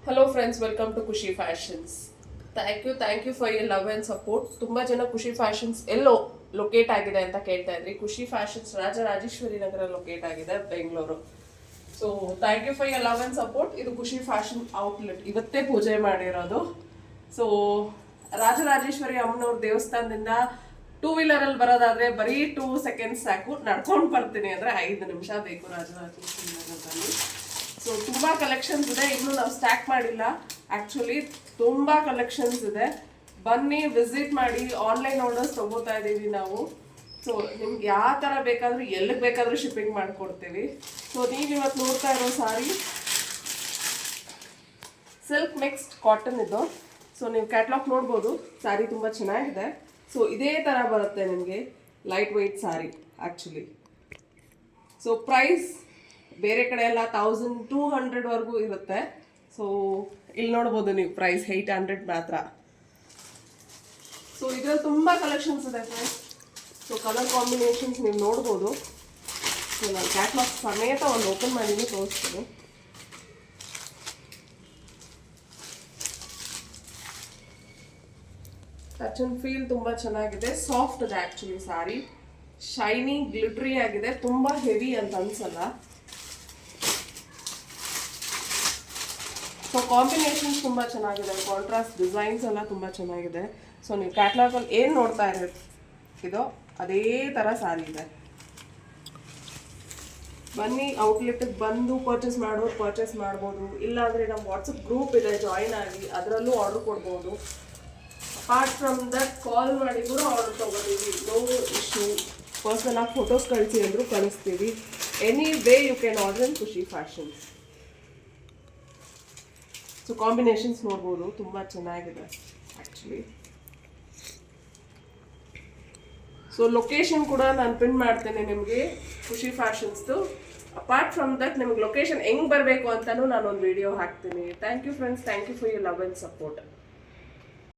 Hello friends, welcome to Khushi fashions. Thank you for your love and support. ತುಂಬ ಜನ ಖುಷಿ fashions ಎಲ್ಲೋ locate ಆಗಿದೆ ಅಂತ ಕೇಳ್ತಾ ಇದ್ರಿ. ಖುಷಿ ಫ್ಯಾಷನ್ಸ್ ರಾಜರಾಜೇಶ್ವರಿ ನಗರ ಲೊಕೇಟ್ ಆಗಿದೆ, Bengaluru. So thank you for your love and support. ಇದು ಖುಷಿ ಫ್ಯಾಷನ್ ಔಟ್ಲೆಟ್, ಇವತ್ತೇ ಪೂಜೆ ಮಾಡಿರೋದು. ಸೊ ರಾಜರಾಜೇಶ್ವರಿ ಅಮ್ಮನವ್ರ ದೇವಸ್ಥಾನದಿಂದ 2 ವೀಲರಲ್ಲಿ ಬರೋದಾದ್ರೆ ಬರೀ 2 ಸೆಕೆಂಡ್ಸ್ ಸಾಕು. ನಡ್ಕೊಂಡು ಬರ್ತೀನಿ ಅಂದರೆ 5 ನಿಮಿಷ ಬೇಕು ರಾಜರಾಜೇಶ್ವರಿ ನಗರದಲ್ಲಿ. ಸೊ ತುಂಬ ಕಲೆಕ್ಷನ್ಸ್ ಇದೆ, ಇನ್ನೂ ನಾವು ಸ್ಟಾಕ್ ಮಾಡಿಲ್ಲ. ಆ್ಯಕ್ಚುಲಿ ತುಂಬ ಕಲೆಕ್ಷನ್ಸ್ ಇದೆ, ಬನ್ನಿ ವಿಸಿಟ್ ಮಾಡಿ. ಆನ್ಲೈನ್ ಆರ್ಡರ್ಸ್ ತೊಗೋತಾ ಇದ್ದೀವಿ ನಾವು. ಸೊ ನಿಮ್ಗೆ ಯಾವ ಥರ ಬೇಕಾದರೂ ಎಲ್ಲಿಗೆ ಬೇಕಾದರೂ ಶಿಪ್ಪಿಂಗ್ ಮಾಡಿಕೊಡ್ತೀವಿ. ಸೊ ನೀವು ಇವತ್ತು ನೋಡ್ತಾ ಇರೋ ಸಾರಿ ಸಿಲ್ಕ್ ಮಿಕ್ಸ್ಡ್ ಕಾಟನ್ ಇದು. ಸೊ ನೀವು ಕ್ಯಾಟ್ಲಾಗ್ ನೋಡ್ಬೋದು, ಸ್ಯಾರಿ ತುಂಬ ಚೆನ್ನಾಗಿದೆ. ಸೊ ಇದೇ ಥರ ಬರುತ್ತೆ ನಿಮಗೆ, light weight sari actually. So price ಬೇರೆ ಕಡೆ ಎಲ್ಲ 1200ವರೆಗೂ ಇರುತ್ತೆ. ಸೊ ಇಲ್ಲಿ ನೋಡ್ಬೋದು ನೀವು, ಪ್ರೈಸ್ 800 ಮಾತ್ರ. ಸೊ ಇದರಲ್ಲಿ ತುಂಬ ಕಲೆಕ್ಷನ್ಸ್ ಇದೆ ಫ್ರೆಂಡ್ಸ್. ಸೊ ಕಲರ್ ಕಾಂಬಿನೇಷನ್ಸ್ ನೀವು ನೋಡ್ಬೋದು. ಸೊ ನಾನು ಕ್ಯಾಟ್ಲಾಗ್ ಸಮೇತ ಒಂದು ಓಪನ್ ಮಾಡಿದ್ದೀನಿ, ತೋರಿಸ್ತೀನಿ. ಟಚ್ ಅಂಡ್ ಫೀಲ್ ತುಂಬ ಚೆನ್ನಾಗಿದೆ, ಸಾಫ್ಟ್ ಇದೆ ಆ್ಯಕ್ಚುಲಿ ಸಾರಿ. ಶೈನಿ ಗ್ಲಿಟ್ರಿ ಆಗಿದೆ, ತುಂಬ ಹೆವಿ ಅಂತ ಅನ್ಸಲ್ಲ. ಸೊ ಕಾಂಬಿನೇಷನ್ಸ್ ತುಂಬ ಚೆನ್ನಾಗಿದೆ, ಕಾಂಟ್ರಾಸ್ಟ್ ಡಿಸೈನ್ಸ್ ಎಲ್ಲ ತುಂಬ ಚೆನ್ನಾಗಿದೆ. ಸೊ ನೀವು ಕ್ಯಾಟ್ಲಾಗಲ್ಲಿ ಏನು ನೋಡ್ತಾ ಇದೋ ಅದೇ ಥರ ಸಾರಿ ಇದೆ. ಬನ್ನಿ ಔಟ್ಲೆಟ್ಗೆ ಬಂದು ಪರ್ಚೇಸ್ ಮಾಡೋರು ಪರ್ಚೇಸ್ ಮಾಡ್ಬೋದು. ಇಲ್ಲಾಂದರೆ ನಮ್ಮ ವಾಟ್ಸಪ್ ಗ್ರೂಪ್ ಇದೆ, ಜಾಯಿನ್ ಆಗಿ ಅದರಲ್ಲೂ ಆರ್ಡರ್ ಕೊಡ್ಬೋದು. ಅಪಾರ್ಟ್ ಫ್ರಮ್ ದಟ್ ಕಾಲ್ ಮಾಡಿ ಕೂಡ ಆರ್ಡರ್ ತೊಗೋತೀವಿ, ನೋ ಇಶ್ಯೂ. ಪರ್ಸನಲಾಗಿ ಫೋಟೋಸ್ ಕಳಿಸಿ ಅಂದರೂ ಕಳಿಸ್ತೀವಿ. Anyway you can order in Khushi fashions. So combinations ನೋಡ್ಬೋದು, ತುಂಬ ಚೆನ್ನಾಗಿದೆ ಆ್ಯಕ್ಚುಲಿ. ಸೊ ಲೊಕೇಶನ್ ಕೂಡ ನಾನು ಪಿನ್ ಮಾಡ್ತೇನೆ ನಿಮಗೆ, ಖುಷಿ ಫ್ಯಾಷನ್ಸ್ದು. ಅಪಾರ್ಟ್ ಫ್ರಮ್ ದಟ್ ನಿಮ್ಗೆ ಲೊಕೇಶನ್ ಹೆಂಗೆ ಬರಬೇಕು ಅಂತಲೂ ನಾನೊಂದು ವಿಡಿಯೋ ಹಾಕ್ತೀನಿ. Thank you friends, thank you for your love and support.